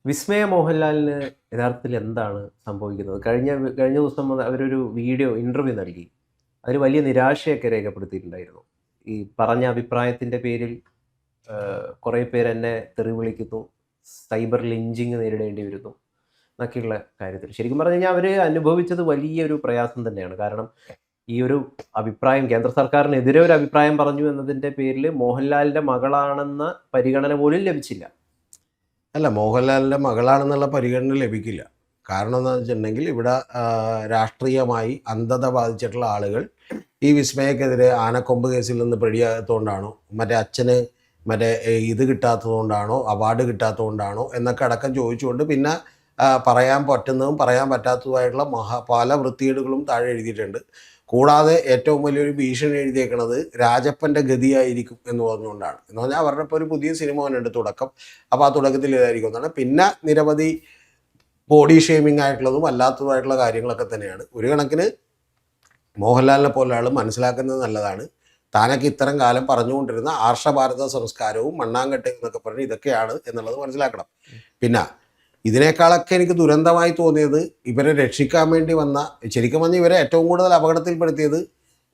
വിസ്മയ മോഹൻലാലിന് യഥാർത്ഥത്തിൽ എന്താണ് സംഭവിക്കുന്നത്? കഴിഞ്ഞ കഴിഞ്ഞ ദിവസം അവരൊരു ഇന്റർവ്യൂ നൽകി. അതിൽ വലിയ നിരാശയൊക്കെ രേഖപ്പെടുത്തിയിട്ടുണ്ടായിരുന്നു. ഈ പറഞ്ഞ അഭിപ്രായത്തിന്റെ പേരിൽ കുറേ പേര് എന്നെ തെറി വിളിക്കുന്നു, സൈബർ ലിഞ്ചിങ് നേരിടേണ്ടി വരുന്നു എന്നൊക്കെയുള്ള കാര്യത്തിൽ. ശരിക്കും പറഞ്ഞു കഴിഞ്ഞാൽ അവർ അനുഭവിച്ചത് വലിയൊരു പ്രയാസം തന്നെയാണ്. കാരണം ഈ ഒരു അഭിപ്രായം കേന്ദ്ര സർക്കാരിനെതിരെ ഒരു അഭിപ്രായം പറഞ്ഞു എന്നതിൻ്റെ പേരിൽ മോഹൻലാലിൻ്റെ മകളാണെന്ന പരിഗണന പോലും ലഭിച്ചില്ല. അല്ല, മോഹൻലാലിൻ്റെ മകളാണെന്നുള്ള പരിഗണന ലഭിക്കില്ല. കാരണം എന്താണെന്ന് വെച്ചിട്ടുണ്ടെങ്കിൽ ഇവിടെ രാഷ്ട്രീയമായി അന്ധത ബാധിച്ചിട്ടുള്ള ആളുകൾ ഈ വിസ്മയക്കെതിരെ ആനക്കൊമ്പ് കേസിൽ നിന്ന് പിടിയാത്തതുകൊണ്ടാണോ, മറ്റേ അച്ഛന് ഇത് കിട്ടാത്തതുകൊണ്ടാണോ, അവാർഡ് കിട്ടാത്തതുകൊണ്ടാണോ എന്നൊക്കെ അടക്കം ചോദിച്ചുകൊണ്ട് പിന്നെ പറയാൻ പറ്റുന്നതും പറയാൻ പറ്റാത്തതുമായിട്ടുള്ള പല വൃത്തികേടുകളും താഴെ എഴുതിയിട്ടുണ്ട്. കൂടാതെ ഏറ്റവും വലിയൊരു ഭീഷണി എഴുതിയേക്കുന്നത് രാജപ്പൻ്റെ ഗതിയായിരിക്കും എന്ന് പറഞ്ഞുകൊണ്ടാണ്. എന്ന് പറഞ്ഞാൽ അവരുടെ ഇപ്പോൾ ഒരു പുതിയ സിനിമ വന്നിട്ടുണ്ട് തുടക്കം. അപ്പോൾ ആ തുടക്കത്തിൽ ഇതായിരിക്കും എന്നാണ്. പിന്നെ നിരവധി ബോഡി ഷേമിംഗ് ആയിട്ടുള്ളതും അല്ലാത്തതുമായിട്ടുള്ള കാര്യങ്ങളൊക്കെ തന്നെയാണ്. ഒരു കണക്കിന് മോഹൻലാലിനെ പോലെ ആൾ മനസ്സിലാക്കുന്നത് നല്ലതാണ്. താനൊക്കെ ഇത്തരം കാലം പറഞ്ഞുകൊണ്ടിരുന്ന ആർഷഭാരത സംസ്കാരവും മണ്ണാങ്കട്ടയും എന്നൊക്കെ പറഞ്ഞ് ഇതൊക്കെയാണ് എന്നുള്ളത് മനസ്സിലാക്കണം. പിന്നെ ഇതിനേക്കാളൊക്കെ എനിക്ക് ദുരന്തമായി തോന്നിയത് ഇവരെ രക്ഷിക്കാൻ വേണ്ടി വന്ന, ശരിക്കും പറഞ്ഞാൽ ഇവരെ ഏറ്റവും കൂടുതൽ അപകടത്തിൽപ്പെടുത്തിയത്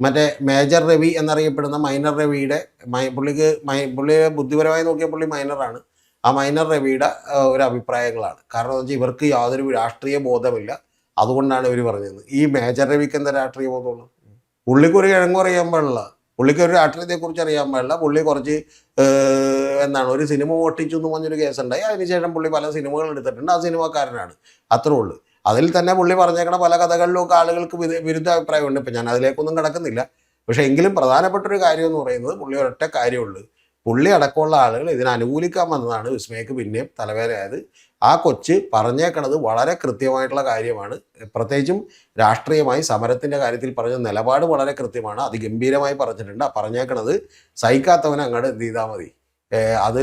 മറ്റേ മേജർ രവി എന്നറിയപ്പെടുന്ന മൈനർ രവിയുടെ പുള്ളിയെ ബുദ്ധിപരമായി നോക്കിയ പുള്ളി മൈനറാണ്. ആ മൈനർ രവിയുടെ ഒരു അഭിപ്രായങ്ങളാണ്. കാരണം എന്ന് വെച്ചാൽ ഇവർക്ക് യാതൊരു രാഷ്ട്രീയ ബോധമില്ല. അതുകൊണ്ടാണ് ഇവർ പറഞ്ഞത്. ഈ മേജർ രവിക്ക് എന്താ രാഷ്ട്രീയ ബോധമുള്ളൂ? പുള്ളിക്ക് ഒരു കിഴങ്ങും അറിയാൻ പാടില്ല, പുള്ളിക്ക് ഒരു രാഷ്ട്രീയത്തെക്കുറിച്ച് അറിയാൻ പാടില്ല. പുള്ളി കുറച്ച് ഒരു സിനിമ ഓട്ടിച്ചു എന്ന് പറഞ്ഞൊരു കേസുണ്ടായി. അതിനുശേഷം പുള്ളി പല സിനിമകൾ എടുത്തിട്ടുണ്ട്. ആ സിനിമക്കാരനാണ്, അത്രേ ഉള്ളൂ. അതിൽ തന്നെ പുള്ളി പറഞ്ഞേക്കണ പല കഥകളിലൊക്കെ ആളുകൾക്ക് വിരുദ്ധ അഭിപ്രായമുണ്ട്. ഇപ്പം ഞാൻ അതിലേക്കൊന്നും കിടക്കുന്നില്ല. പക്ഷേ എങ്കിലും പ്രധാനപ്പെട്ടൊരു കാര്യം എന്ന് പറയുന്നത് പുള്ളി ഒരൊറ്റ കാര്യമുള്ളൂ. പുള്ളി അടക്കമുള്ള ആളുകൾ ഇതിനെ അനുകൂലിക്കാൻ വന്നതാണ് വിസ്മയക്ക് പിന്നെയും തലവേദനയായത്. ആ കൊച്ച് പറഞ്ഞേക്കണത് വളരെ കൃത്യമായിട്ടുള്ള കാര്യമാണ്. പ്രത്യേകിച്ചും രാഷ്ട്രീയമായി സമരത്തിൻ്റെ കാര്യത്തിൽ പറഞ്ഞ നിലപാട് വളരെ കൃത്യമാണ്. അതിഗംഭീരമായി പറഞ്ഞിട്ടുണ്ട്. ആ പറഞ്ഞേക്കണത് സഹിക്കാത്തവനെ അങ്ങോട്ട് എന്ത് ചെയ്താൽ മതി, അത്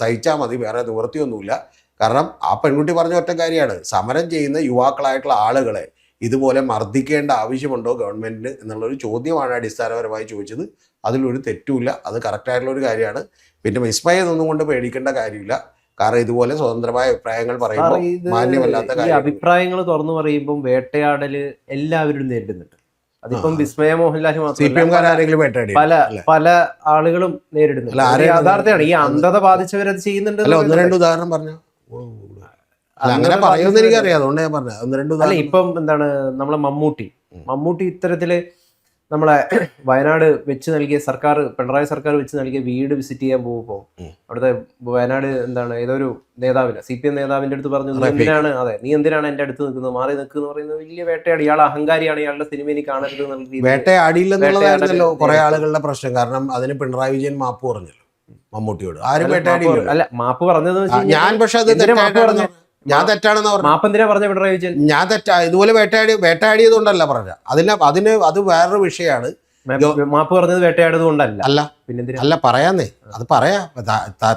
സഹിച്ചാൽ മതി, വേറെ നിവൃത്തിയൊന്നുമില്ല. കാരണം ആ പെൺകുട്ടി പറഞ്ഞ ഒറ്റ കാര്യമാണ്, സമരം ചെയ്യുന്ന യുവാക്കളായിട്ടുള്ള ആളുകളെ ഇതുപോലെ മർദ്ദിക്കേണ്ട ആവശ്യമുണ്ടോ ഗവൺമെൻറ്റിന് എന്നുള്ളൊരു ചോദ്യമാണ് അടിസ്ഥാനപരമായി ചോദിച്ചത്. അതിലൊരു തെറ്റുമില്ല, അത് കറക്റ്റായിട്ടുള്ളൊരു കാര്യമാണ്. പിന്നെ വിസ്മയൊന്നും കൊണ്ട് പേടിക്കേണ്ട കാര്യമില്ല. കാരണം ഇതുപോലെ സ്വതന്ത്രമായ അഭിപ്രായങ്ങൾ പറയുമ്പോൾ മാന്യമല്ലാത്ത കാര്യം, അഭിപ്രായങ്ങൾ തുറന്നു പറയുമ്പോൾ വേട്ടയാടല് എല്ലാവരും നേരിടുന്നുണ്ട്. അതിപ്പം വിസ്മയ മോഹൻലാൽ മാത്രമല്ല, പല ആളുകളും നേരിടുന്നുണ്ട്. യാഥാർത്ഥ്യമാണ്. ഈ അന്ധത ബാധിച്ചവരത് ചെയ്യുന്നുണ്ട്. ഒന്ന് രണ്ട് ഉദാഹരണം പറഞ്ഞു. അങ്ങനെ പറയുമെന്ന് എനിക്കറിയാം, അതുകൊണ്ട് ഞാൻ പറഞ്ഞു ഒന്ന് രണ്ട് ഉദാഹരണം. ഇപ്പം എന്താണ്, നമ്മളെ മമ്മൂട്ടി ഇത്തരത്തില് നമ്മളെ വയനാട് വെച്ച് നൽകിയ പിണറായി സർക്കാർ വെച്ച് നൽകിയ വീട് വിസിറ്റ് ചെയ്യാൻ പോകുമ്പോൾ അവിടുത്തെ വയനാട് ഏതൊരു നേതാവിന്, CPM നേതാവിന്റെ അടുത്ത് പറഞ്ഞു, നീ എന്തിനാണ് എന്റെ അടുത്ത് നിൽക്കുന്നത്, മാറി നിൽക്കുന്ന പറയുന്നത് വലിയ വേട്ടയാടി, ഇയാൾ അഹങ്കാരിയാണ്, ഇയാളുടെ സിനിമ എനിക്ക് കാണരുത് എന്നുള്ള വേട്ടയാടിയില്ലെന്നുള്ളതായിരുന്നല്ലോ കുറെ ആളുകളുടെ പ്രശ്നം. കാരണം അതിന് പിണറായി വിജയൻ മാപ്പ് പറഞ്ഞല്ലോ മമ്മൂട്ടിയോട്. ആരും വേട്ടയാടിയില്ല. അല്ല, മാപ്പ് പറഞ്ഞത് ഞാൻ, പക്ഷെ അത് ഞാൻ തെറ്റാണെന്ന് പറഞ്ഞു. മാപ്പെന്തിനാ പറഞ്ഞ പിണറായി വിജയൻ? ഞാൻ ഇതുപോലെ വേട്ടയാടിയതുകൊണ്ടല്ല പറഞ്ഞ, അത് വേറൊരു വിഷയമാണ്. മാപ്പ് പറഞ്ഞത് വേട്ടയാടിയത് കൊണ്ടല്ല. അല്ല പറയാന്നേ, അത് പറയാ,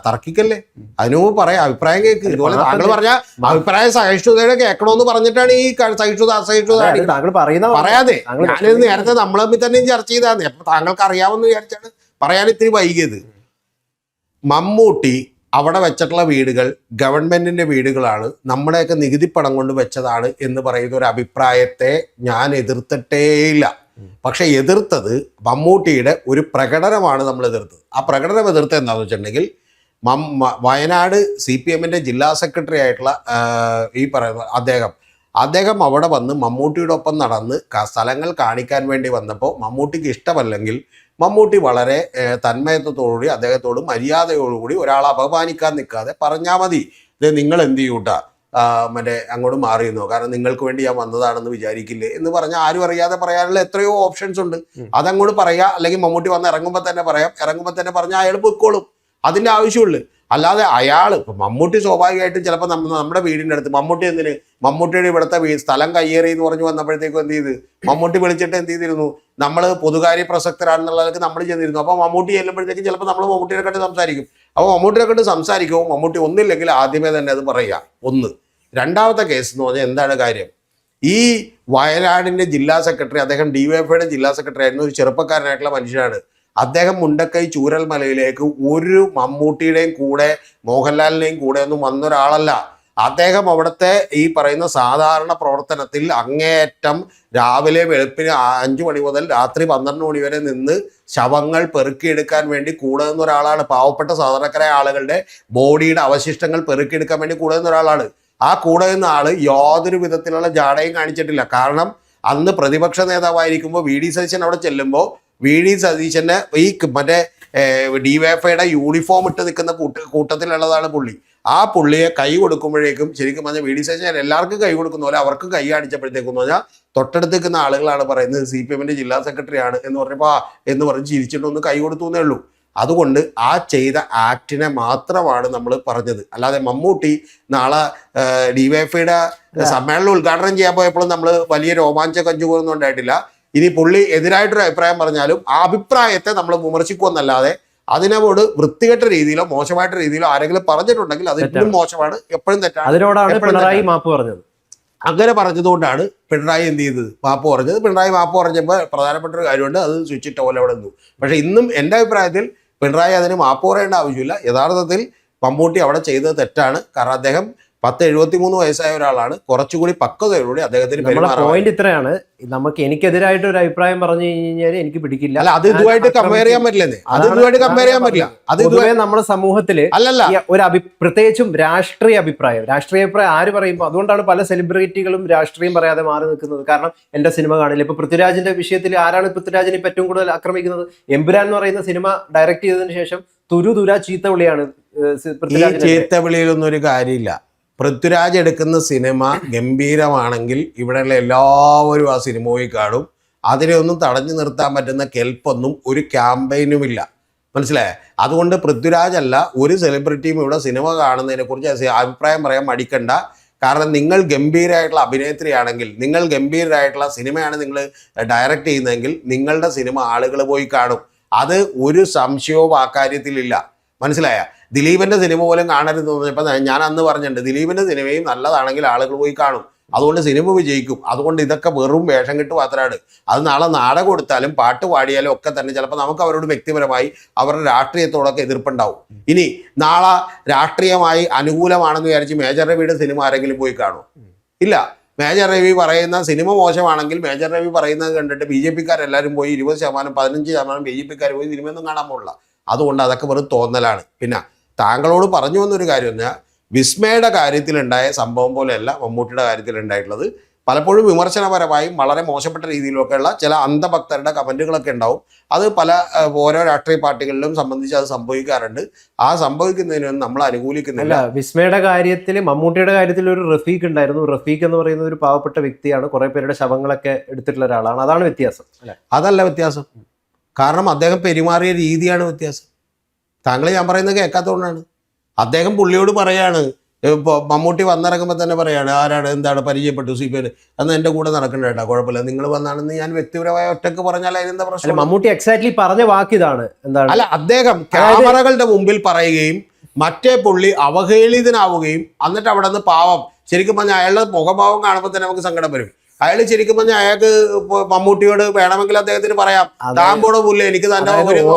തർക്കിക്കല്ലേ. അതിനു മുമ്പ് പറയാം, അഭിപ്രായം കേൾക്ക്. ഇതുപോലെ താങ്കൾ പറഞ്ഞ അഭിപ്രായം സഹിഷ്ണുതയുടെ കേൾക്കണമെന്ന് പറഞ്ഞിട്ടാണ് ഈ സഹിഷ്ണുത അസഹിഷ്ണുത പറയാതെ. ഞാനിത് നേരത്തെ നമ്മൾ തമ്മിൽ തന്നെ ചർച്ച ചെയ്താന്നേ. അപ്പൊ താങ്കൾക്ക് അറിയാമെന്ന് വിചാരിച്ചാണ് പറയാൻ ഇത്തിരി വൈകിയത്. മമ്മൂട്ടി അവിടെ വെച്ചിട്ടുള്ള വീടുകൾ ഗവൺമെന്റിന്റെ വീടുകളാണ്, നമ്മുടെയൊക്കെ നികുതി പണം കൊണ്ട് വെച്ചതാണ് എന്ന് പറയുന്ന ഒരു അഭിപ്രായത്തെ ഞാൻ എതിർത്തിട്ടേയില്ല. പക്ഷെ എതിർത്തത് മമ്മൂട്ടിയുടെ ഒരു പ്രകടനമാണ് നമ്മൾ എതിർത്തത്. ആ പ്രകടനം എതിർത്തത് എന്താണെന്ന് വെച്ചിട്ടുണ്ടെങ്കിൽ, വയനാട് CPM ജില്ലാ സെക്രട്ടറി ആയിട്ടുള്ള ഈ പറയുന്ന അദ്ദേഹം അവിടെ വന്ന് മമ്മൂട്ടിയുടെ ഒപ്പം നടന്ന് സ്ഥലങ്ങൾ കാണിക്കാൻ വേണ്ടി വന്നപ്പോൾ മമ്മൂട്ടിക്ക് ഇഷ്ടമല്ലെങ്കിൽ മമ്മൂട്ടി വളരെ തന്മയത്വത്തോടുകൂടി അദ്ദേഹത്തോട് മര്യാദയോടുകൂടി ഒരാളെ അപമാനിക്കാൻ നിൽക്കാതെ പറഞ്ഞാൽ മതി, ഇത് നിങ്ങൾ എന്ത് ചെയ്യൂട്ടാ, അങ്ങോട്ട് മാറിയെന്നോ, കാരണം നിങ്ങൾക്ക് വേണ്ടി ഞാൻ വന്നതാണെന്ന് വിചാരിക്കില്ലേ എന്ന് പറഞ്ഞാൽ ആരും അറിയാതെ പറയാനുള്ള എത്രയോ ഓപ്ഷൻസ് ഉണ്ട്. അതങ്ങോട്ട് പറയാം, അല്ലെങ്കിൽ മമ്മൂട്ടി വന്ന് ഇറങ്ങുമ്പോൾ തന്നെ പറഞ്ഞാൽ അയാൾ പൊയ്ക്കോളും. അതിൻ്റെ ആവശ്യമുള്ളൂ. അല്ലാതെ അയാൾ ഇപ്പം മമ്മൂട്ടി സ്വാഭാവികമായിട്ടും ചിലപ്പോൾ നമ്മുടെ വീടിൻ്റെ അടുത്ത് മമ്മൂട്ടിയുടെ ഇവിടുത്തെ സ്ഥലം കയ്യേറി എന്ന് പറഞ്ഞു വന്നപ്പോഴത്തേക്കും എന്ത് ചെയ്ത്, മമ്മൂട്ടി വിളിച്ചിട്ട് എന്ത് ചെയ്തിരുന്നു, നമ്മൾ പൊതുകാര്യ പ്രസക്തരാണെന്നുള്ളതൊക്കെ നമ്മൾ ചെന്നിരുന്നു. അപ്പോൾ മമ്മൂട്ടി ചെല്ലുമ്പോഴത്തേക്കും ചിലപ്പോൾ നമ്മൾ മമ്മൂട്ടിയെ കണ്ട് സംസാരിക്കും. അപ്പോൾ മമ്മൂട്ടിയെ കണ്ട് സംസാരിക്കുമ്പോൾ മമ്മൂട്ടി ഒന്നില്ലെങ്കിൽ ആദ്യമേ തന്നെ അത് പറയുക. ഒന്ന്. രണ്ടാമത്തെ കേസ് എന്ന് പറഞ്ഞാൽ എന്താണ് കാര്യം, ഈ വയനാടിൻ്റെ ജില്ലാ സെക്രട്ടറി, അദ്ദേഹം DYFIയുടെ ജില്ലാ സെക്രട്ടറി ആയിരുന്നു, ഒരു ചെറുപ്പക്കാരനായിട്ടുള്ള മനുഷ്യനാണ്. അദ്ദേഹം മുണ്ടക്കൈ ചൂരൽമലയിലേക്ക് ഒരു മമ്മൂട്ടിയുടെയും കൂടെ മോഹൻലാലിൻ്റെയും കൂടെ ഒന്നും വന്നൊരാളല്ല. അദ്ദേഹം അവിടുത്തെ ഈ പറയുന്ന സാധാരണ പ്രവർത്തനത്തിൽ അങ്ങേയറ്റം രാവിലെ വെളുപ്പിന് 5 മണി മുതൽ രാത്രി 12 മണി വരെ നിന്ന് ശവങ്ങൾ പെറുക്കിയെടുക്കാൻ വേണ്ടി കൂടെ നിന്ന ഒരാളാണ്. പാവപ്പെട്ട സാധാരണക്കാരായ ആളുകളുടെ ബോഡിയുടെ അവശിഷ്ടങ്ങൾ പെറുക്കിയെടുക്കാൻ വേണ്ടി കൂടെ നിന്ന ഒരാളാണ്. ആ കൂടെ നിന്ന ആള് യാതൊരു വിധത്തിലുള്ള ജാടയും കാണിച്ചിട്ടില്ല. കാരണം അന്ന് പ്രതിപക്ഷ നേതാവായിരിക്കുമ്പോൾ വി ഡി സതീശൻ അവിടെ ചെല്ലുമ്പോൾ വി ഡി സതീശന്റെ ഈ മറ്റേ ഡിവൈഎഫ്ഐയുടെ യൂണിഫോം ഇട്ട് നിൽക്കുന്ന കൂട്ടത്തിലുള്ളതാണ് പുള്ളി. ആ പുള്ളിയെ കൈ കൊടുക്കുമ്പോഴേക്കും ശരിക്കും പറഞ്ഞാൽ വി ഡി സതീശൻ എല്ലാവർക്കും കൈ കൊടുക്കുന്ന പോലെ അവർക്കും കൈ കാണിച്ചപ്പോഴത്തേക്കും പറഞ്ഞാൽ തൊട്ടടുത്ത് നിൽക്കുന്ന ആളുകളാണ് പറയുന്നത് CPM ജില്ലാ സെക്രട്ടറി ആണ് എന്ന് പറഞ്ഞപ്പോൾ എന്ന് പറഞ്ഞ് ചിരിച്ചിട്ടൊന്ന് കൈ കൊടുത്തു എന്നേ ഉള്ളൂ. അതുകൊണ്ട് ആ ചെയ്ത ആക്ടിനെ മാത്രമാണ് നമ്മൾ പറഞ്ഞത്. അല്ലാതെ മമ്മൂട്ടി നാളെ ഡിവൈഎഫ്ഐയുടെ സമ്മേളനം ഉദ്ഘാടനം ചെയ്യാൻ പോയപ്പോഴും നമ്മൾ വലിയ രോമാഞ്ച കഞ്ചുകൊന്നും ഉണ്ടായിട്ടില്ല. ഇനി പുള്ളി എതിരായിട്ടൊരു അഭിപ്രായം പറഞ്ഞാലും ആ അഭിപ്രായത്തെ നമ്മൾ വിമർശിക്കുമെന്നല്ലാതെ അതിനോട് വൃത്തികെട്ട രീതിയിലോ മോശമായിട്ട് രീതിയിലോ ആരെങ്കിലും പറഞ്ഞിട്ടുണ്ടെങ്കിൽ അത് എപ്പോഴും മോശമാണ്, എപ്പോഴും തെറ്റാണ്. അതിനോടാണ് പിണറായി മാപ്പ് പറഞ്ഞത്. അങ്ങനെ പറഞ്ഞതുകൊണ്ടാണ് പിണറായി എന്ത് ചെയ്തത്, മാപ്പ് പറഞ്ഞത്. പിണറായി മാപ്പ് പറഞ്ഞപ്പോൾ പ്രധാനപ്പെട്ട ഒരു കാര്യമുണ്ട്, അത് സ്വിച്ചിട്ട പോലെ അവിടെ നിന്നു. പക്ഷേ ഇന്നും എൻ്റെ അഭിപ്രായത്തിൽ പിണറായി അതിന് മാപ്പ് പറയേണ്ട ആവശ്യമില്ല. യഥാർത്ഥത്തിൽ മമ്മൂട്ടി അവിടെ ചെയ്തത് തെറ്റാണ്. കാരണം അദ്ദേഹം 73 വയസ്സായ ഒരാളാണ്. കുറച്ചുകൂടി പക്വതയോടുകൂടി അദ്ദേഹത്തിന് പോയിന്റ് ഇത്രയാണ്, എനിക്കെതിരായിട്ട് ഒരു അഭിപ്രായം പറഞ്ഞു കഴിഞ്ഞാൽ എനിക്ക് പിടിക്കില്ല. അല്ല, അത് ഇതുമായിട്ട് കമ്പയർ ചെയ്യാൻ പറ്റില്ലെന്നേ. അത് ഇതുമായിട്ട് കമ്പയർ ചെയ്യാൻ പറ്റില്ല. അത് പൊതുവെ നമ്മുടെ സമൂഹത്തില് ഒരു പ്രത്യേകിച്ചും രാഷ്ട്രീയ അഭിപ്രായം ആര് പറയുമ്പോൾ അതുകൊണ്ടാണ് പല സെലിബ്രിറ്റികളും രാഷ്ട്രീയം പറയാതെ മാറി നിൽക്കുന്നത്. കാരണം എന്റെ സിനിമ കാണില്ല. ഇപ്പൊ പൃഥ്വിരാജിന്റെ വിഷയത്തിൽ ആരാണ് പൃഥ്വിരാജിനെ ഏറ്റവും കൂടുതൽ ആക്രമിക്കുന്നത്? എമ്പുരാൻ എന്ന് പറയുന്ന സിനിമ ഡയറക്ട് ചെയ്തതിനു ശേഷം തുരുതുര ചീത്ത വിളിയാണ്. ചീത്ത വിളിയിലൊന്നും ഒരു കാര്യമില്ല. പൃഥ്വിരാജ് എടുക്കുന്ന സിനിമ ഗംഭീരമാണെങ്കിൽ ഇവിടെയുള്ള എല്ലാവരും ആ സിനിമ പോയി കാണും. അതിനെ ഒന്നും തടഞ്ഞു നിർത്താൻ പറ്റുന്ന കെൽപ്പൊന്നും ഒരു ക്യാമ്പയിനുമില്ല. മനസ്സിലായേ? അതുകൊണ്ട് പൃഥ്വിരാജ് അല്ല ഒരു സെലിബ്രിറ്റിയും ഇവിടെ സിനിമ കാണുന്നതിനെ കുറിച്ച് അഭിപ്രായം പറയാൻ മടിക്കണ്ട. കാരണം നിങ്ങൾ ഗംഭീരമായിട്ടുള്ള അഭിനേത്രിയാണെങ്കിൽ, നിങ്ങൾ ഗംഭീരമായിട്ടുള്ള സിനിമയാണ് നിങ്ങൾ ഡയറക്റ്റ് ചെയ്യുന്നതെങ്കിൽ നിങ്ങളുടെ സിനിമ ആളുകൾ പോയി കാണും. അത് ഒരു സംശയവും ആ കാര്യത്തിലില്ല. മനസ്സിലായ? ദിലീപിന്റെ സിനിമ പോലും കാണരുത് തോന്നിയപ്പോൾ ഞാൻ അന്ന് പറഞ്ഞിട്ടുണ്ട്, ദിലീപിന്റെ സിനിമയും നല്ലതാണെങ്കിൽ ആളുകൾ പോയി കാണും. അതുകൊണ്ട് സിനിമ വിജയിക്കും. അതുകൊണ്ട് ഇതൊക്കെ വെറും വേഷം കിട്ടു മാത്രമാണ്. അത് നാളെ നാടകം കൊടുത്താലും പാട്ട് പാടിയാലും ഒക്കെ തന്നെ ചിലപ്പോൾ നമുക്ക് അവരോട് വ്യക്തിപരമായി അവരുടെ രാഷ്ട്രീയത്തോടൊക്കെ എതിർപ്പുണ്ടാവും. ഇനി നാളെ രാഷ്ട്രീയമായി അനുകൂലമാണെന്ന് വിചാരിച്ച് മേജർ രവിയുടെ സിനിമ ആരെങ്കിലും പോയി കാണും? ഇല്ല. മേജർ രവി പറയുന്ന സിനിമ മോശമാണെങ്കിൽ മേജർ രവി പറയുന്നത് കണ്ടിട്ട് BJP-ക്കാരെല്ലാവരും പോയി 20%, 15% BJP-ക്കാർ പോയി സിനിമയൊന്നും കാണാൻ പോകില്ല. അതുകൊണ്ട് അതൊക്കെ വെറും തോന്നലാണ്. പിന്നെ താങ്കളോട് പറഞ്ഞു വന്നൊരു കാര്യം പറഞ്ഞാൽ, വിസ്മയുടെ കാര്യത്തിലുണ്ടായ സംഭവം പോലെയല്ല മമ്മൂട്ടിയുടെ കാര്യത്തിലുണ്ടായിട്ടുള്ളത്. പലപ്പോഴും വിമർശനപരമായും വളരെ മോശപ്പെട്ട രീതിയിലൊക്കെയുള്ള ചില അന്ധഭക്തരുടെ കമൻറ്റുകളൊക്കെ ഉണ്ടാവും. അത് ഓരോ രാഷ്ട്രീയ പാർട്ടികളിലും സംബന്ധിച്ച് അത് സംഭവിക്കാറുണ്ട്. ആ സംഭവിക്കുന്നതിനൊന്നും നമ്മൾ അനുകൂലിക്കുന്നില്ല. വിസ്മയുടെ കാര്യത്തിൽ, മമ്മൂട്ടിയുടെ കാര്യത്തിൽ ഒരു റഫീഖ് ഉണ്ടായിരുന്നു. റഫീഖ് എന്ന് പറയുന്ന ഒരു പാവപ്പെട്ട വ്യക്തിയാണ്, കുറെ പേരുടെ ശവങ്ങളൊക്കെ എടുത്തിട്ടുള്ള ഒരാളാണ്. അതാണ് വ്യത്യാസം. അതല്ല വ്യത്യാസം. കാരണം അദ്ദേഹം പെരുമാറിയ രീതിയാണ് വ്യത്യാസം. താങ്കൾ ഞാൻ പറയുന്നത് കേൾക്കാത്തതുകൊണ്ടാണ്. അദ്ദേഹം പുള്ളിയോട് പറയാണ്, ഇപ്പോൾ മമ്മൂട്ടി വന്നിറങ്ങുമ്പോൾ തന്നെ പറയാണ്, ആരാണ് എന്താണ് പരിചയപ്പെട്ടു CPM അന്ന് എൻ്റെ കൂടെ നടക്കണ്ട കേട്ടോ, കുഴപ്പമില്ല, നിങ്ങൾ വന്നാണെന്ന് ഞാൻ വ്യക്തിപരമായ ഒറ്റക്ക് പറഞ്ഞാൽ അതിനെന്താ പ്രശ്നം? മമ്മൂട്ടി എക്സാക്ട്ലി പറഞ്ഞ വാക്കിതാണ്. എന്താണ്? അല്ല, അദ്ദേഹം ക്യാമറകളുടെ മുമ്പിൽ പറയുകയും മറ്റേ പുള്ളി അവഹേളിതനാവുകയും എന്നിട്ട് അവിടെ നിന്ന് പാവം, ശരിക്കും പറഞ്ഞാൽ അയാളുടെ മുഖഭാവം കാണുമ്പോൾ തന്നെ നമുക്ക് സങ്കടം വരും. അയാൾ ശരിക്കും പറഞ്ഞാൽ അയാൾക്ക് മമ്മൂട്ടിയോട് വേണമെങ്കിൽ അദ്ദേഹത്തിന് പറയാം, താമ്പോടെ പുല്ല് എനിക്ക് തന്നെ പറയാം.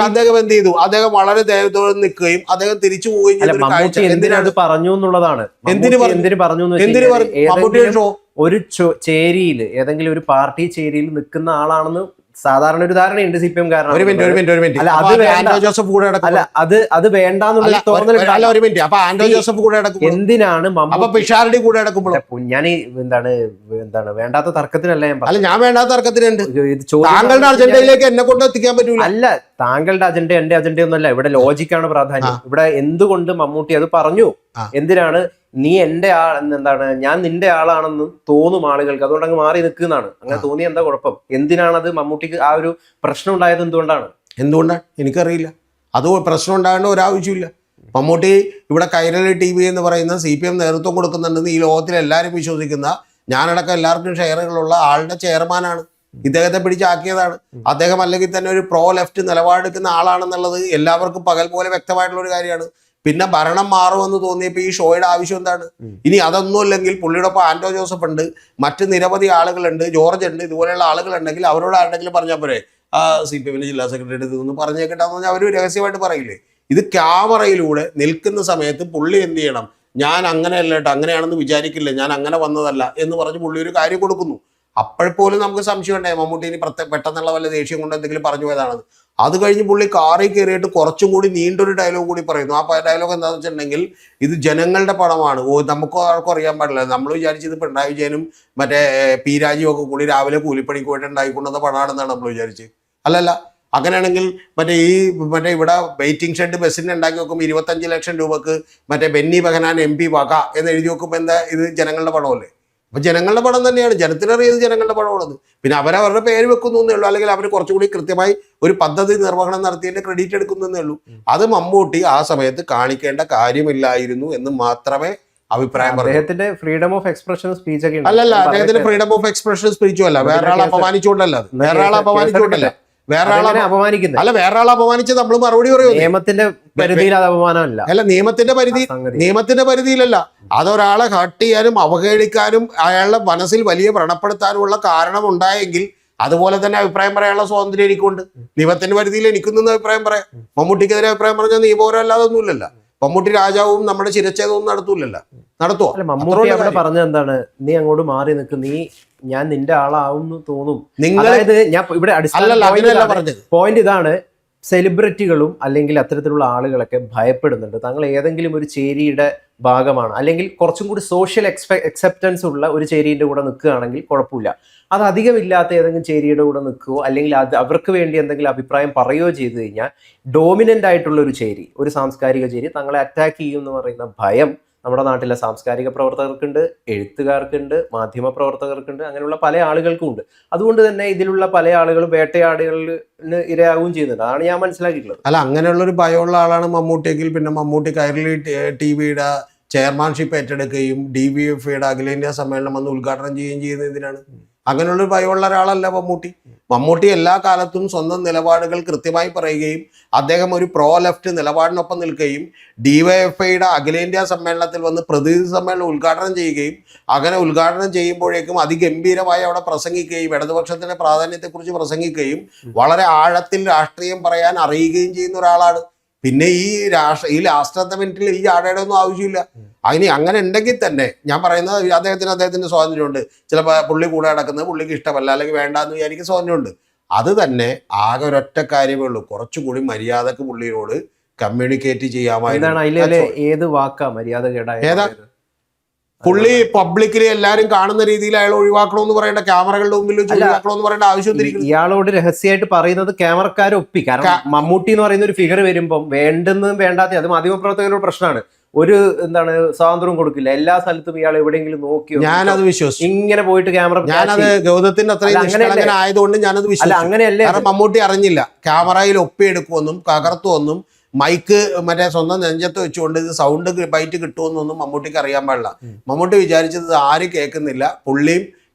അദ്ദേഹം എന്ത് ചെയ്തു? അദ്ദേഹം വളരെ ദൈവത്തോടെ നിൽക്കുകയും അദ്ദേഹം തിരിച്ചു പോവുകയും ചെയ്തു. എന്തിനത് പറഞ്ഞു എന്നുള്ളതാണ്. എന്തിനു പറഞ്ഞു? ഒരു ചേരിയിൽ, ഏതെങ്കിലും ഒരു പാർട്ടി ചേരിയിൽ നിൽക്കുന്ന ആളാണെന്ന് സാധാരണ ഒരു ധാരണയുണ്ട് CPM കാരണം. അത് വേണ്ടെന്നുള്ള എന്തിനാണ് ഞാൻ എന്താണ് വേണ്ടാത്ത തർക്കത്തിനല്ല ഞാൻ വേണ്ടാത്ത തർക്കത്തിനുണ്ട്. താങ്കളുടെ അജണ്ടയിലേക്ക് എന്നെ കൊണ്ട് എത്തിക്കാൻ പറ്റൂല. അല്ല, താങ്കളുടെ അജണ്ട എന്റെ അജണ്ട ഒന്നല്ല. ഇവിടെ ലോജിക്കാണ് പ്രാധാന്യം. ഇവിടെ എന്തുകൊണ്ട് മമ്മൂട്ടി അത് പറഞ്ഞു? എന്തിനാണ് നീ എന്റെ എന്താണ് ഞാൻ നിന്റെ ആളാണെന്ന് തോന്നും ആളുകൾക്ക്, അതുകൊണ്ട് അങ്ങ് മാറി നിൽക്കുന്നതാണ്. അങ്ങനെ തോന്നി എന്താ കുഴപ്പം? എന്തിനാണത്? മമ്മൂട്ടിക്ക് ആ ഒരു പ്രശ്നം ഉണ്ടായത് എന്തുകൊണ്ടാണ് എനിക്കറിയില്ല. അത് പ്രശ്നം ഉണ്ടാകേണ്ട ഒരാവശ്യമില്ല. മമ്മൂട്ടി ഇവിടെ കൈരളി TV എന്ന് പറയുന്ന CPM നേതൃത്വം കൊടുക്കുന്നുണ്ടെന്ന് ഈ ലോകത്തിൽ എല്ലാവരും വിശ്വസിക്കുന്ന, ഞാനടക്കം എല്ലാവർക്കും ഷെയറുകളുള്ള ആളുടെ ചെയർമാനാണ്. ഇദ്ദേഹത്തെ പിടിച്ചാക്കിയതാണ്. അദ്ദേഹം അല്ലെങ്കിൽ തന്നെ ഒരു പ്രോ ലെഫ്റ്റ് നിലപാടെടുക്കുന്ന ആളാണെന്നുള്ളത് എല്ലാവർക്കും പകൽ പോലെ വ്യക്തമായിട്ടുള്ള ഒരു കാര്യമാണ്. പിന്നെ ഭരണം മാറുമെന്ന് തോന്നിയപ്പോൾ ഈ ഷോയുടെ ആവശ്യം എന്താണ്? ഇനി അതൊന്നും അല്ലെങ്കിൽ പുള്ളിയോടൊപ്പം ആന്റോ ജോസഫ് ഉണ്ട്, മറ്റ് നിരവധി ആളുകളുണ്ട്, ജോർജ് ഉണ്ട്, ഇതുപോലെയുള്ള ആളുകളുണ്ടെങ്കിൽ അവരോട് ആരുടെങ്കിലും പറഞ്ഞാൽ പോരെ, CPM ജില്ലാ സെക്രട്ടറി ഇതൊന്നും പറഞ്ഞേക്കിട്ടാന്ന് പറഞ്ഞാൽ അവർ രഹസ്യമായിട്ട് പറയില്ലേ? ഇത് ക്യാമറയിലൂടെ നിൽക്കുന്ന സമയത്ത് പുള്ളി എന്ത് ചെയ്യണം? ഞാൻ അങ്ങനെയല്ല കേട്ടോ, അങ്ങനെയാണെന്ന് വിചാരിക്കില്ല, ഞാൻ അങ്ങനെ വന്നതല്ല എന്ന് പറഞ്ഞ് പുള്ളി ഒരു കാര്യം കൊടുക്കുന്നു. അപ്പോഴപ്പോലും നമുക്ക് സംശയം ഉണ്ടായി മമ്മൂട്ടി ഇനി പെട്ടെന്നുള്ള വല്ല ദേഷ്യം കൊണ്ട് എന്തെങ്കിലും പറഞ്ഞു പോയതാണെന്ന്. അത് കഴിഞ്ഞ് പുള്ളി കാറിൽ കയറിയിട്ട് കുറച്ചും കൂടി നീണ്ടൊരു ഡയലോഗ് കൂടി പറയുന്നു. ആ ഡയലോഗ് എന്താണെന്ന് വെച്ചിട്ടുണ്ടെങ്കിൽ, ഇത് ജനങ്ങളുടെ പണമാണ്, നമുക്ക് ആർക്കും അറിയാൻ പാടില്ല, നമ്മൾ വിചാരിച്ചത് പിണറായി വിജയനും മറ്റേ പി രാജീവും ഒക്കെ കൂടി രാവിലെ കൂലിപ്പണിക്ക് പോയിട്ട് ഉണ്ടായിക്കൊണ്ടുവന്ന പണമാണെന്നാണ് നമ്മൾ വിചാരിച്ചത്. അല്ലല്ല, അങ്ങനെയാണെങ്കിൽ മറ്റേ ഇവിടെ വെയിറ്റിംഗ് ഷെഡ് ബസ്സിന് ഉണ്ടാക്കി വെക്കുമ്പോൾ 25 ലക്ഷം രൂപക്ക് മറ്റേ ബെന്നി ബെഹനാൻ MP വക എന്ന് എഴുതി വെക്കുമ്പോൾ എന്താ, ഇത് ജനങ്ങളുടെ പണമല്ലേ? അപ്പൊ ജനങ്ങളുടെ പണം തന്നെയാണ്, ജനത്തിനറിയത് ജനങ്ങളുടെ പണമാണെന്ന്. പിന്നെ അവരവരുടെ പേര് വെക്കുന്നു എന്നേ ഉള്ളൂ, അല്ലെങ്കിൽ അവർ കുറച്ചുകൂടി കൃത്യമായി ഒരു പദ്ധതി നിർവഹണം നടത്തിയതിന്റെ ക്രെഡിറ്റ് എടുക്കുന്നേ ഉള്ളൂ. അത് മമ്മൂട്ടി ആ സമയത്ത് കാണിക്കേണ്ട കാര്യമില്ലായിരുന്നു എന്ന് മാത്രമേ അഭിപ്രായം പറഞ്ഞു. അദ്ദേഹത്തിന്റെ ഫ്രീഡം ഓഫ് എക്സ്പ്രഷൻ സ്പീച്ച് ഒക്കെ അല്ലല്ല, അദ്ദേഹത്തിന്റെ ഫ്രീഡം ഓഫ് എക്സ്പ്രഷൻ സ്പീച്ചും അല്ല, വേറൊരാളെ അപമാനിച്ചുകൊണ്ടല്ല, അത് വേറൊരാളെ അപമാനിച്ചുകൊണ്ടല്ല, വേറൊരാളെ അപമാനിക്കുന്നത് അല്ല, വേറൊരാളെ അപമാനിച്ച് നമ്മൾ മറുപടി പറയും. നിയമത്തിന്റെ പരിധിയിൽ അത് അപമാനമല്ല. അല്ല, നിയമത്തിന്റെ പരിധിയിലല്ല, അതൊരാളെ ഹർട്ട് ചെയ്യാനും അവഹേളിക്കാനും അയാളുടെ മനസ്സിൽ വലിയ വ്രണപ്പെടുത്താനുമുള്ള കാരണം ഉണ്ടായെങ്കിൽ അതുപോലെ തന്നെ അഭിപ്രായം പറയാനുള്ള സ്വാതന്ത്ര്യം എനിക്കുണ്ട്. നിയമത്തിന്റെ പരിധിയിൽ എനിക്കൊന്നും അഭിപ്രായം പറയാം. മമ്മൂട്ടിക്കെതിരെ അഭിപ്രായം പറഞ്ഞാൽ നിയമപരം അല്ലാതൊന്നുമില്ലല്ല. മമ്മൂട്ടി രാജാവും നമ്മുടെ ശിരച്ഛേദവും നടത്തൂലല്ലോ, നടത്തുവോ? മമ്മൂട്ടി അവിടെ പറഞ്ഞത് എന്താണ്, നീ അങ്ങോട്ട് മാറി നിൽക്കും, ഞാൻ നിന്റെ ആളാവും തോന്നും. അതായത് ഞാൻ ഇവിടെ പോയിന്റ് ഇതാണ്, സെലിബ്രിറ്റികളും അല്ലെങ്കിൽ അത്തരത്തിലുള്ള ആളുകളൊക്കെ ഭയപ്പെടുന്നുണ്ട്. താങ്കൾ ഏതെങ്കിലും ഒരു ചേരിയുടെ ഭാഗമാണ്, അല്ലെങ്കിൽ കുറച്ചും കൂടി സോഷ്യൽ അക്സെപ്റ്റൻസ് ഉള്ള ഒരു ചേരിയുടെ കൂടെ നിൽക്കുകയാണെങ്കിൽ കുഴപ്പമില്ല. അത് അധികമില്ലാത്ത ഏതെങ്കിലും ചേരിയുടെ കൂടെ നിൽക്കുകയോ അല്ലെങ്കിൽ അത് അവർക്ക് വേണ്ടി എന്തെങ്കിലും അഭിപ്രായം പറയുകയോ ചെയ്തു കഴിഞ്ഞാൽ ഡോമിനൻ്റ് ആയിട്ടുള്ള ഒരു ചേരി, ഒരു സാംസ്കാരിക ചേരി തങ്ങളെ അറ്റാക്ക് ചെയ്യും എന്ന് പറയുന്ന ഭയം നമ്മുടെ നാട്ടിലെ സാംസ്കാരിക പ്രവർത്തകർക്കുണ്ട്, എഴുത്തുകാർക്കുണ്ട്, മാധ്യമ പ്രവർത്തകർക്കുണ്ട്, അങ്ങനെയുള്ള പല ആളുകൾക്കും ഉണ്ട്. അതുകൊണ്ട് തന്നെ ഇതിലുള്ള പല ആളുകളും വേട്ടയാടുകളിന് ഇരയാവുകയും ചെയ്യുന്നുണ്ട്. അതാണ് ഞാൻ മനസ്സിലാക്കിയിട്ടുള്ളത്. അല്ല, അങ്ങനെയുള്ളൊരു ഭയമുള്ള ആളാണ് മമ്മൂട്ടിയെങ്കിൽ പിന്നെ മമ്മൂട്ടി കൈരളി TV-യുടെ ചെയർമാൻഷിപ്പ് ഏറ്റെടുക്കുകയും DVFയുടെ അഖിലേന്ത്യാ സമ്മേളനം വന്ന് ഉദ്ഘാടനം ചെയ്യുകയും ചെയ്യുന്നത് എന്തിനാണ്? അങ്ങനെയുള്ളൊരു ഭയമുള്ള ഒരാളല്ല മമ്മൂട്ടി എല്ലാ കാലത്തും സ്വന്തം നിലപാടുകൾ കൃത്യമായി പറയുകയും അദ്ദേഹം ഒരു പ്രോ ലെഫ്റ്റ് നിലപാടിനൊപ്പം നിൽക്കുകയും DYFIയുടെ അഖിലേന്ത്യാ സമ്മേളനത്തിൽ വന്ന് പ്രതിനിധി സമ്മേളനം ഉദ്ഘാടനം ചെയ്യുകയും അങ്ങനെ ഉദ്ഘാടനം ചെയ്യുമ്പോഴേക്കും അതിഗംഭീരമായി അവിടെ പ്രസംഗിക്കുകയും ഇടതുപക്ഷത്തിന്റെ പ്രാധാന്യത്തെക്കുറിച്ച് പ്രസംഗിക്കുകയും വളരെ ആഴത്തിൽ രാഷ്ട്രീയം പറയാൻ അറിയുകയും ചെയ്യുന്ന ഒരാളാണ്. പിന്നെ ഈ ലാസ്റ്റത്തെ മിനിറ്റിൽ ഈ ആടയുടെ ഒന്നും ആവശ്യമില്ല. അങ്ങനെ ഉണ്ടെങ്കിൽ തന്നെ ഞാൻ പറയുന്നത് അദ്ദേഹത്തിന്റെ സ്വാതന്ത്ര്യമുണ്ട്. ചിലപ്പോൾ പുള്ളി കൂടെ നടക്കുന്നത് പുള്ളിക്ക് ഇഷ്ടമല്ല അല്ലെങ്കിൽ വേണ്ടാന്ന് വിചാരിക്കുന്ന സ്വാതന്ത്ര്യമുണ്ട്. അത് തന്നെ ആകെ ഒരൊറ്റ കാര്യമേ ഉള്ളൂ, കുറച്ചുകൂടി മര്യാദക്ക് പുള്ളിയോട് കമ്മ്യൂണിക്കേറ്റ് ചെയ്യാമായിരുന്നു. ഏത് വാക്കാ മര്യാദ ഏതാ? പുള്ളി പബ്ലിക്കലി എല്ലാരും കാണുന്ന രീതിയിൽ അയാൾ ഒഴിവാക്കണമെന്ന് പറയേണ്ട, ക്യാമറകളുടെ മുമ്പിൽ വെച്ച് ഒഴിവാക്കണമെന്ന് പറയേണ്ട ആവശ്യം ഇയാളോട് രഹസ്യമായിട്ട് പറയുന്നത് ക്യാമറക്കാരെ ഒപ്പി. കാരണം മമ്മൂട്ടി എന്ന് പറയുന്ന ഒരു ഫിഗർ വരുമ്പം വേണ്ടെന്നും വേണ്ടാത്ത അത് മാധ്യമപ്രവർത്തകരുടെ പ്രശ്നമാണ്. ഒരു സ്വാതന്ത്ര്യം കൊടുക്കില്ല, എല്ലാ സ്ഥലത്തും ഇയാൾ എവിടെയെങ്കിലും നോക്കിയോ, ഞാനത് വിശ്വസിച്ചു. ഇങ്ങനെ പോയിട്ട് ക്യാമറ, ഞാനത് ഗൗതത്തിന്റെ അത്രയും ആയതുകൊണ്ട് ഞാനത് വിശ്വസിച്ചു. അങ്ങനെയല്ലേ? മമ്മൂട്ടി അറിഞ്ഞില്ല ക്യാമറയിൽ ഒപ്പിയെടുക്കുമെന്നും കകർത്തുവെന്നും മൈക്ക് മറ്റേ സ്വന്തം നെഞ്ചത്ത് വെച്ചുകൊണ്ട് ഇത് സൗണ്ട് ബൈറ്റ് കിട്ടുമെന്നൊന്നും മമ്മൂട്ടിക്ക് അറിയാൻ പാടില്ല. മമ്മൂട്ടി വിചാരിച്ചത് ആരും കേൾക്കുന്നില്ല, പുള്ളിയും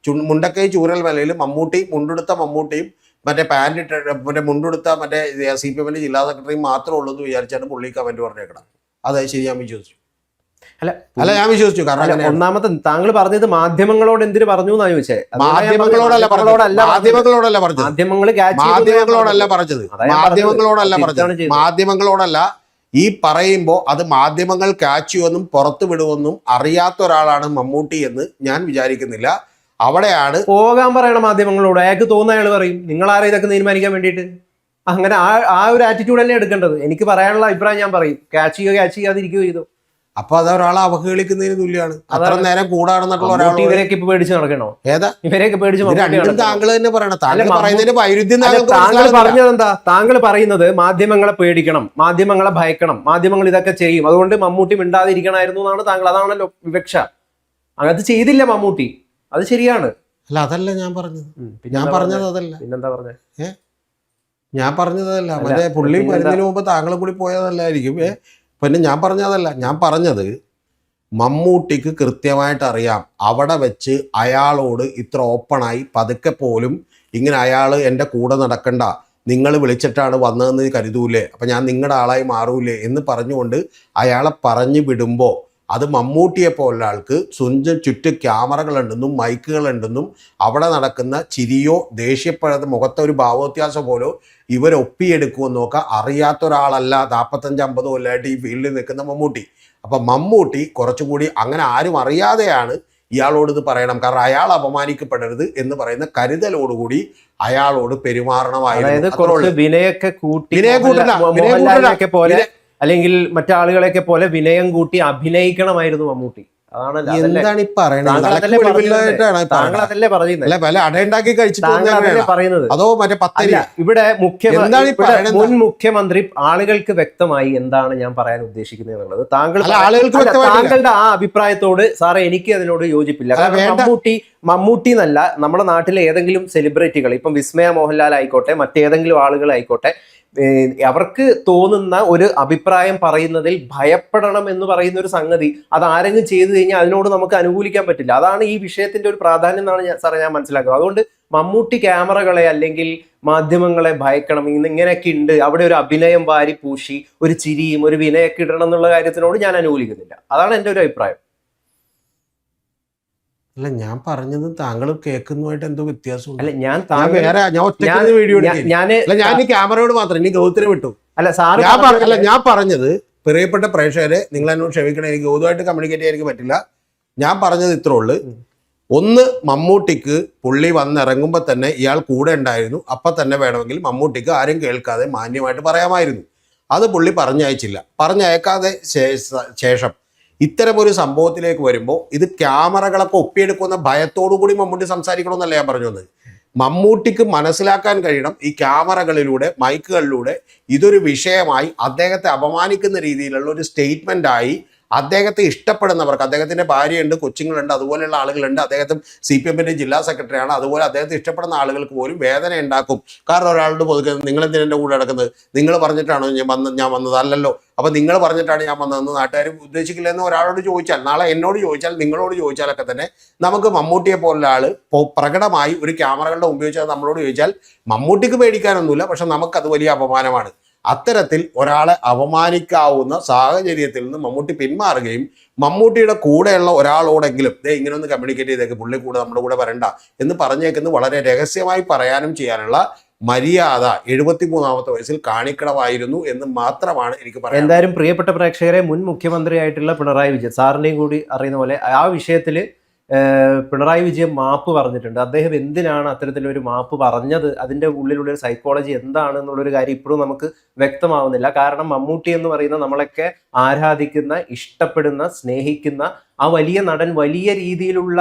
മുണ്ടക്കൈ ചൂരൽ മലയിൽ മുണ്ടെടുത്ത മമ്മൂട്ടിയും മറ്റേ പാൻറ് മറ്റേ മുണ്ടെടുത്ത മറ്റേ CPM ജില്ലാ സെക്രട്ടറിയും മാത്രമേ ഉള്ളൂ എന്ന് വിചാരിച്ചാണ് പുള്ളി കമന്റ് പറഞ്ഞേക്കണം. അതെ, ശരി, ഞാൻ വിശ്വസിച്ചു. അല്ല, ഞാൻ വിശ്വസിച്ചു. കാരണം ഒന്നാമത്തെ താങ്കൾ പറഞ്ഞത് മാധ്യമങ്ങളോട് എന്തിനു പറഞ്ഞു എന്നാ ചോദിച്ചേ? മാധ്യമങ്ങളോടല്ല പറഞ്ഞത്, മാധ്യമങ്ങളോടല്ല. ഈ പറയുമ്പോൾ അത് മാധ്യമങ്ങൾ ക്യാച്ച് ചെയ്യുമെന്നും പുറത്തു വിടുമെന്നും അറിയാത്ത ഒരാളാണ് മമ്മൂട്ടി എന്ന് ഞാൻ വിചാരിക്കുന്നില്ല. അവിടെയാണ് പോകാൻ പറയണം മാധ്യമങ്ങളോട്. അയാൾക്ക് തോന്നുന്ന അയാൾ പറയും. നിങ്ങളാരെ ഇതൊക്കെ തീരുമാനിക്കാൻ വേണ്ടിയിട്ട്? അങ്ങനെ ആ ഒരു ആറ്റിറ്റ്യൂഡ് തന്നെ എടുക്കേണ്ടത്. എനിക്ക് പറയാനുള്ള അഭിപ്രായം ഞാൻ പറയും, ക്യാച്ച് ചെയ്യാതിരിക്കുകയോ ചെയ്തു. അപ്പൊ അത് ഒരാളെ അവഹേളിക്കുന്നതിന് തുല്യമാണ്. അത്ര നേരം കൂടാണെന്നുള്ള ഒരാൾ ഇവരെയൊക്കെ ഇപ്പൊ പേടിച്ച് നടക്കണോ? ഏതാ ഇവരെയൊക്കെ പേടിച്ച്? താങ്കൾ തന്നെ പറയണം. താങ്കൾ പറയുന്നതിന് വൈരുദ്ധ്യം താങ്കൾ പറഞ്ഞതെന്താ? താങ്കൾ പറയുന്നത് മാധ്യമങ്ങളെ പേടിക്കണം, മാധ്യമങ്ങളെ ഭയക്കണം, മാധ്യമങ്ങൾ ഇതൊക്കെ ചെയ്യും, അതുകൊണ്ട് മമ്മൂട്ടി മിണ്ടാതിരിക്കണമായിരുന്നു എന്നാണ് താങ്കൾ. അതാണല്ലോ വിവക്ഷ. അത് ചെയ്തില്ല മമ്മൂട്ടി, അത് ശരിയാണ്. അല്ല, അതല്ല ഞാൻ പറഞ്ഞത്. ഞാൻ പറഞ്ഞത് അതല്ല. പിന്നെന്താ പറഞ്ഞത്? ഞാൻ പറഞ്ഞതല്ല. മറ്റേ പുള്ളി വരുന്നതിന് മുമ്പ് താങ്കളും കൂടി പോയതല്ലായിരിക്കും. പിന്നെ ഞാൻ പറഞ്ഞതല്ല. ഞാൻ പറഞ്ഞത് മമ്മൂട്ടിക്ക് കൃത്യമായിട്ട് അറിയാം അവിടെ വെച്ച് അയാളോട് ഇത്ര ഓപ്പണായി പതുക്കെ പോലും ഇങ്ങനെ അയാൾ എൻ്റെ കൂടെ നടക്കണ്ട, നിങ്ങൾ വിളിച്ചിട്ടാണ് വന്നതെന്ന് കരുതൂലേ, അപ്പം ഞാൻ നിങ്ങളുടെ ആളായി മാറൂലേ എന്ന് പറഞ്ഞുകൊണ്ട് അയാളെ പറഞ്ഞു വിടുമ്പോൾ അത് മമ്മൂട്ടിയെ പോലുള്ള ആൾക്ക് സ്വന്തം ചുറ്റും ക്യാമറകളുണ്ടെന്നും മൈക്കുകളുണ്ടെന്നും അവിടെ നടക്കുന്ന ചിരിയോ ദേഷ്യപ്പെടാത്ത മുഖത്തെ ഒരു ഭാവവ്യത്യാസം പോലോ ഇവരൊപ്പിയെടുക്കുമെന്ന് നോക്കുക അറിയാത്ത ഒരാളല്ല 45-50 കൊല്ലമായിട്ട് ഈ ഫീൽഡിൽ നിൽക്കുന്ന മമ്മൂട്ടി. അപ്പം മമ്മൂട്ടി കുറച്ചുകൂടി അങ്ങനെ ആരും അറിയാതെയാണ് ഇയാളോട് ഇത് പറയണം, കാരണം അയാൾ അപമാനിക്കപ്പെടരുത് എന്ന് പറയുന്ന കരുതലോടുകൂടി അയാളോട് പെരുമാറണമായിരുന്നു. കുറച്ച് വിനയൊക്കെ കൂട്ടി മോഹൻലാലിനെയൊക്കെ പോലെ അല്ലെങ്കിൽ മറ്റാളുകളെയൊക്കെ പോലെ വിനയം കൂട്ടി അഭിനയിക്കണമായിരുന്നു മമ്മൂട്ടി. എന്താണ് ഈ പറയുന്നത്? അതോ മറ്റേ പത്തല്ല? ഇവിടെ മുൻ മുഖ്യമന്ത്രി ആളുകൾക്ക് വ്യക്തമായി എന്താണ് ഞാൻ പറയാൻ ഉദ്ദേശിക്കുന്നത് എന്നുള്ളത് താങ്കളുടെ ആ അഭിപ്രായത്തോട് സാറേ എനിക്ക് അതിനോട് യോജിപ്പില്ല. മമ്മൂട്ടി എന്നല്ല, നമ്മുടെ നാട്ടിലെ ഏതെങ്കിലും സെലിബ്രിറ്റികൾ, ഇപ്പം വിസ്മയ മോഹൻലാൽ ആയിക്കോട്ടെ, മറ്റേതെങ്കിലും ആളുകളായിക്കോട്ടെ, അവർക്ക് തോന്നുന്ന ഒരു അഭിപ്രായം പറയുന്നതിൽ ഭയപ്പെടണം എന്ന് പറയുന്ന ഒരു സംഗതി അത് ആരെങ്കിലും ചെയ്തു കഴിഞ്ഞാൽ അതിനോട് നമുക്ക് അനുകൂലിക്കാൻ പറ്റില്ല. അതാണ് ഈ വിഷയത്തിന്റെ ഒരു പ്രാധാന്യം എന്നാണ് സാറേ ഞാൻ മനസ്സിലാക്കുന്നത്. അതുകൊണ്ട് മമ്മൂട്ടി ക്യാമറകളെ അല്ലെങ്കിൽ മാധ്യമങ്ങളെ ഭയക്കണം, ഇങ്ങനെയൊക്കെ ഉണ്ട്, അവിടെ ഒരു അഭിനയം വാരി പൂശി ഒരു ചിരിയും ഒരു വിനയൊക്കെ ഇടണം എന്നുള്ള കാര്യത്തിനോട് ഞാൻ അനുകൂലിക്കുന്നില്ല. അതാണ് എൻ്റെ ഒരു അഭിപ്രായം. അല്ല, ഞാൻ പറഞ്ഞത് താങ്കൾ കേൾക്കുന്നതുമായിട്ട് എന്തോ വ്യത്യാസമുണ്ട്. അല്ല, ഞാൻ ക്യാമറയോട് മാത്രം ഇനി ഗൗതത്തിനെ വിട്ടു. ഞാൻ പറഞ്ഞത്, പ്രിയപ്പെട്ട പ്രേക്ഷകരെ നിങ്ങൾ എന്നോട് ക്ഷമിക്കണം, എനിക്ക് ഗൗതമായിട്ട് കമ്മ്യൂണിക്കേറ്റ് ചെയ്യാൻ എനിക്ക് പറ്റില്ല. ഞാൻ പറഞ്ഞത് ഇത്രേ ഉള്ളൂ. ഒന്ന്, മമ്മൂട്ടിക്ക് പുള്ളി വന്നിറങ്ങുമ്പോൾ തന്നെ ഇയാൾ കൂടെ ഉണ്ടായിരുന്നു, അപ്പം തന്നെ വേണമെങ്കിൽ മമ്മൂട്ടിക്ക് ആരും കേൾക്കാതെ മാന്യമായിട്ട് പറയാമായിരുന്നു. അത് പുള്ളി പറഞ്ഞയച്ചില്ല. പറഞ്ഞയക്കാതെ ശേഷം ഇത്തരമൊരു സംഭവത്തിലേക്ക് വരുമ്പോൾ ഇത് ക്യാമറകളൊക്കെ ഒപ്പിയെടുക്കുന്ന ഭയത്തോടു കൂടി മമ്മൂട്ടി സംസാരിക്കണമെന്നല്ല ഞാൻ പറഞ്ഞു വന്നത്. മമ്മൂട്ടിക്ക് മനസ്സിലാക്കാൻ കഴിയണം, ഈ ക്യാമറകളിലൂടെ മൈക്കുകളിലൂടെ ഇതൊരു വിഷയമായി അദ്ദേഹത്തെ അപമാനിക്കുന്ന രീതിയിലുള്ള ഒരു സ്റ്റേറ്റ്മെൻ്റായി അദ്ദേഹത്തെ ഇഷ്ടപ്പെടുന്നവർക്ക്, അദ്ദേഹത്തിൻ്റെ ഭാര്യയുണ്ട്, കൊച്ചുങ്ങളുണ്ട്, അതുപോലെയുള്ള ആളുകളുണ്ട്, അദ്ദേഹത്തിന് CPM ജില്ലാ സെക്രട്ടറിയാണ്, അതുപോലെ അദ്ദേഹത്തെ ഇഷ്ടപ്പെടുന്ന ആളുകൾക്ക് പോലും വേദന ഉണ്ടാക്കും. കാരണം ഒരാളുടെ പൊതുക്കുന്നത്, നിങ്ങളെന്തിനാ എൻ്റെ കൂടെ നടക്കുന്നത്, നിങ്ങൾ പറഞ്ഞിട്ടാണോ ഞാൻ വന്നത്? അല്ലല്ലോ. അപ്പോൾ നിങ്ങൾ പറഞ്ഞിട്ടാണ് ഞാൻ വന്നതെന്ന് നാട്ടുകാർ ഉദ്ദേശിക്കില്ല എന്ന് ഒരാളോട് ചോദിച്ചാൽ, നാളെ എന്നോട് ചോദിച്ചാൽ, നിങ്ങളോട് ചോദിച്ചാലൊക്കെ തന്നെ നമുക്ക് മമ്മൂട്ടിയെ പോലുള്ള ആൾ പ്രകടമായി ഒരു ക്യാമറകളുടെ മുമ്പ് ചോദിച്ചാൽ നമ്മളോട് ചോദിച്ചാൽ മമ്മൂട്ടിക്ക് പേടിക്കാനൊന്നുമില്ല, പക്ഷെ നമുക്കത് വലിയ അപമാനമാണ്. അത്തരത്തിൽ ഒരാളെ അപമാനിക്കാവുന്ന സാഹചര്യത്തിൽ നിന്ന് മമ്മൂട്ടി പിന്മാറുകയും മമ്മൂട്ടിയുടെ കൂടെയുള്ള ഒരാളോടെങ്കിലും ഇങ്ങനെ ഒന്ന് കമ്മ്യൂണിക്കേറ്റ് ചെയ്തേക്ക്, പുള്ളി കൂടെ നമ്മുടെ കൂടെ വരണ്ട എന്ന് പറഞ്ഞേക്കുന്നത് വളരെ രഹസ്യമായി പറയാനും ചെയ്യാനുള്ള മര്യാദ 73ാമത്തെ വയസ്സിൽ കാണിക്കണമായിരുന്നു എന്ന് മാത്രമാണ് എനിക്ക് പറയാം. എന്തായാലും പ്രിയപ്പെട്ട പ്രേക്ഷകരെ, മുൻ മുഖ്യമന്ത്രിയായിട്ടുള്ള പിണറായി വിജയൻ, സാറിനെയും കൂടി അറിയുന്ന പോലെ ആ വിഷയത്തിൽ പിണറായി വിജയൻ മാപ്പ് പറഞ്ഞിട്ടുണ്ട്. അദ്ദേഹം എന്തിനാണ് അത്തരത്തിലൊരു മാപ്പ് പറഞ്ഞത്, അതിൻ്റെ ഉള്ളിലുള്ളൊരു സൈക്കോളജി എന്താണെന്നുള്ളൊരു കാര്യം ഇപ്പോഴും നമുക്ക് വ്യക്തമാവുന്നില്ല. കാരണം മമ്മൂട്ടി എന്ന് പറയുന്ന നമ്മളൊക്കെ ആരാധിക്കുന്ന, ഇഷ്ടപ്പെടുന്ന, സ്നേഹിക്കുന്ന ആ വലിയ നടൻ വലിയ രീതിയിലുള്ള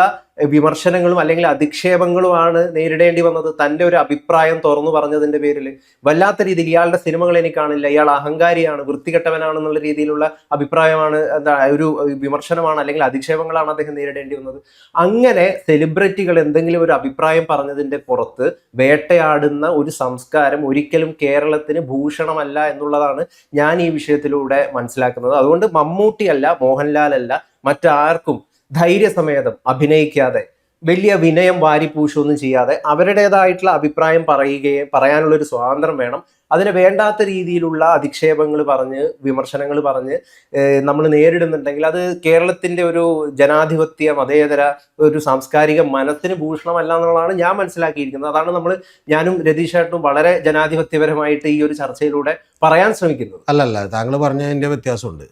വിമർശനങ്ങളും അല്ലെങ്കിൽ അധിക്ഷേപങ്ങളുമാണ് നേരിടേണ്ടി വന്നത്. തൻ്റെ ഒരു അഭിപ്രായം തുറന്നു പറഞ്ഞതിൻ്റെ പേരിൽ വല്ലാത്ത രീതിയിൽ ഇയാളുടെ സിനിമകൾ എനിക്ക് കാണില്ല, ഇയാൾ അഹങ്കാരിയാണ്, വൃത്തികെട്ടവനാണെന്നുള്ള രീതിയിലുള്ള അഭിപ്രായമാണ്, ഒരു വിമർശനമാണ് അല്ലെങ്കിൽ അധിക്ഷേപങ്ങളാണ് അദ്ദേഹം നേരിടേണ്ടി വന്നത്. അങ്ങനെ സെലിബ്രിറ്റികൾ എന്തെങ്കിലും ഒരു അഭിപ്രായം പറഞ്ഞതിൻ്റെ പുറത്ത് വേട്ടയാടുന്ന ഒരു സംസ്കാരം ഒരിക്കലും കേരളത്തിന് ഭൂഷണമല്ല എന്നുള്ളതാണ് ഞാൻ ഈ വിഷയത്തിലൂടെ മനസ്സിലാക്കുന്നത്. അതുകൊണ്ട് മമ്മൂട്ടിയല്ല, മോഹൻലാലല്ല, മറ്റാർക്കും ധൈര്യസമേതം അഭിനയിക്കാതെ വലിയ വിനയം വാരിപ്പൂശൊന്നും ചെയ്യാതെ അവരുടേതായിട്ടുള്ള അഭിപ്രായം പറയാനുള്ളൊരു സ്വാതന്ത്ര്യം വേണം. അതിന് വേണ്ടാത്ത രീതിയിലുള്ള അധിക്ഷേപങ്ങൾ പറഞ്ഞ്, വിമർശനങ്ങൾ പറഞ്ഞ് നമ്മൾ നേരിടുന്നുണ്ടെങ്കിൽ അത് കേരളത്തിൻ്റെ ഒരു ജനാധിപത്യ മതേതര ഒരു സാംസ്കാരിക മനസ്സിന് ഭൂഷണമല്ല എന്നുള്ളതാണ് ഞാൻ മനസ്സിലാക്കിയിരിക്കുന്നത്. അതാണ് ഞാനും രതീഷേട്ടനും വളരെ ജനാധിപത്യപരമായിട്ട് ഈ ഒരു ചർച്ചയിലൂടെ പറയാൻ ശ്രമിക്കുന്നത്. അല്ലല്ല, താങ്കൾ പറഞ്ഞതിൻ്റെ വ്യത്യാസമുണ്ട്.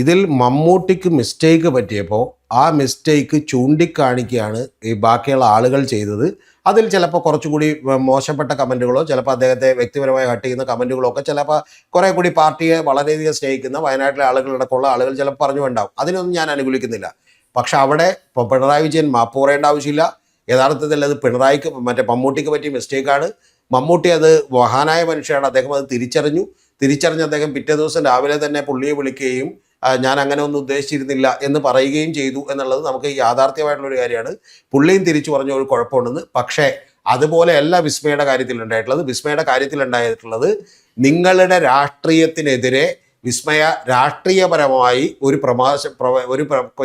ഇതിൽ മമ്മൂട്ടിക്ക് മിസ്റ്റേക്ക് പറ്റിയപ്പോൾ ആ മിസ്റ്റേക്ക് ചൂണ്ടിക്കാണിക്കുകയാണ് ഈ ബാക്കിയുള്ള ആളുകൾ ചെയ്തത്. അതിൽ ചിലപ്പോൾ കുറച്ചുകൂടി മോശപ്പെട്ട കമൻറ്റുകളോ, ചിലപ്പോൾ അദ്ദേഹത്തെ വ്യക്തിപരമായി ഹട്ട് ചെയ്യുന്ന കമൻറ്റുകളോ ഒക്കെ ചിലപ്പോൾ കുറേ കൂടി പാർട്ടിയെ വളരെയധികം സ്നേഹിക്കുന്ന വയനാട്ടിലെ ആളുകളടക്കമുള്ള ആളുകൾ ചിലപ്പോൾ പറഞ്ഞുണ്ടാവും. അതിനൊന്നും ഞാൻ അനുകൂലിക്കുന്നില്ല. പക്ഷെ അവിടെ ഇപ്പോൾ പിണറായി വിജയൻ മാപ്പ് പറയേണ്ട ആവശ്യമില്ല. യഥാർത്ഥത്തിൽ അത് മറ്റേ മമ്മൂട്ടിക്ക് പറ്റിയ മിസ്റ്റേക്കാണ്. മമ്മൂട്ടി അത് മഹാനായ മനുഷ്യനാണ്, അദ്ദേഹം അത് തിരിച്ചറിഞ്ഞ് അദ്ദേഹം പിറ്റേ ദിവസം രാവിലെ തന്നെ പുള്ളിയെ വിളിക്കുകയും ഞാൻ അങ്ങനെ ഒന്നും ഉദ്ദേശിച്ചിരുന്നില്ല എന്ന് പറയുകയും ചെയ്തു എന്നുള്ളത് നമുക്ക് യാഥാർത്ഥ്യമായിട്ടുള്ളൊരു കാര്യമാണ്. പുള്ളിയും തിരിച്ചു പറഞ്ഞ ഒരു കുഴപ്പമുണ്ടെന്ന്. പക്ഷേ അതുപോലെയല്ല വിസ്മയുടെ കാര്യത്തിലുണ്ടായിട്ടുള്ളത്. നിങ്ങളുടെ രാഷ്ട്രീയത്തിനെതിരെ വിസ്മയ രാഷ്ട്രീയപരമായി ഒരു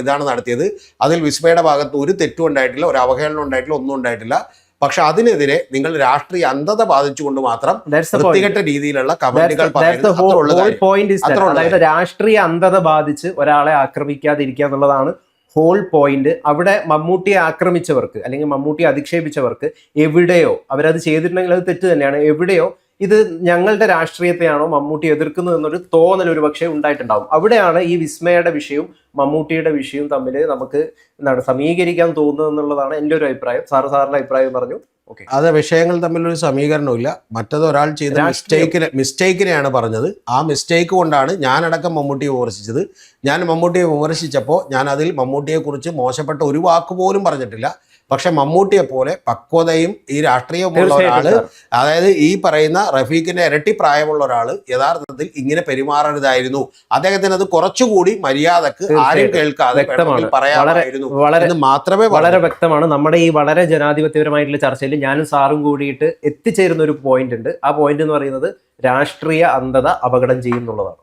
ഇതാണ് നടത്തിയത്. അതിൽ വിസ്മയുടെ ഭാഗത്ത് ഒരു തെറ്റും ഉണ്ടായിട്ടില്ല, ഒരു അവഹേളനം ഉണ്ടായിട്ടില്ല, ഒന്നും ഉണ്ടായിട്ടില്ല. പക്ഷെ അതിനെതിരെ നിങ്ങൾ രാഷ്ട്രീയ അന്ധത ബാധിച്ചുകൊണ്ട് മാത്രം വൃത്തികെട്ട രീതിയിലുള്ള കമന്റുകൾ അതായത് രാഷ്ട്രീയ അന്ധത ബാധിച്ച് ഒരാളെ ആക്രമിക്കാതിരിക്കുക എന്നുള്ളതാണ് ഹോൾ പോയിന്റ്. അവിടെ മമ്മൂട്ടിയെ ആക്രമിച്ചവർക്ക് അല്ലെങ്കിൽ മമ്മൂട്ടിയെ അധിക്ഷേപിച്ചവർക്ക് എവിടെയോ അവരത് ചെയ്തിട്ടുണ്ടെങ്കിൽ അത് തെറ്റ് തന്നെയാണ്. എവിടെയോ ഇത് ഞങ്ങളുടെ രാഷ്ട്രീയത്തെയാണോ മമ്മൂട്ടി എതിർക്കുന്നത് എന്നൊരു തോന്നൽ ഒരു പക്ഷേ ഉണ്ടായിട്ടുണ്ടാവും. അവിടെയാണ് ഈ വിസ്മയുടെ വിഷയവും മമ്മൂട്ടിയുടെ വിഷയവും തമ്മിൽ നമുക്ക് എന്താണ് സമീകരിക്കാൻ തോന്നുന്നത് എന്നുള്ളതാണ് എൻ്റെ ഒരു അഭിപ്രായം. സാറിന്റെ അഭിപ്രായം പറഞ്ഞു. ഓക്കെ, അത് വിഷയങ്ങൾ തമ്മിലൊരു സമീകരണമില്ല. മറ്റത് ഒരാൾ ചെയ്ത മിസ്റ്റേക്കിനെയാണ് പറഞ്ഞത്. ആ മിസ്റ്റേക്ക് കൊണ്ടാണ് ഞാനടക്കം മമ്മൂട്ടിയെ വിമർശിച്ചത്. ഞാൻ മമ്മൂട്ടിയെ വിമർശിച്ചപ്പോൾ ഞാൻ അതിൽ മമ്മൂട്ടിയെക്കുറിച്ച് മോശപ്പെട്ട ഒരു വാക്ക് പോലും പറഞ്ഞിട്ടില്ല. പക്ഷെ മമ്മൂട്ടിയെ പോലെ പക്വതയും ഈ രാഷ്ട്രീയമുള്ള ഒരാള്, അതായത് ഈ പറയുന്ന റഫീഖിന്റെ ഇരട്ടി പ്രായമുള്ള ഒരാള് യഥാർത്ഥത്തിൽ ഇങ്ങനെ പെരുമാറരുതായിരുന്നു. അദ്ദേഹത്തിന് അത് കുറച്ചുകൂടി മര്യാദക്ക് ആരും കേൾക്കാതെ പറയാമായിരുന്നു എന്ന് മാത്രമേ. വളരെ വ്യക്തമാണ്. നമ്മുടെ ഈ വളരെ ജനാധിപത്യപരമായിട്ടുള്ള ചർച്ചയിൽ ഞാനും സാറും കൂടിയിട്ട് എത്തിച്ചേരുന്ന ഒരു പോയിന്റ് ഉണ്ട്. ആ പോയിന്റ് എന്ന് പറയുന്നത് രാഷ്ട്രീയ അന്ധത അപകടം ചെയ്യുന്നുള്ളതാണ്.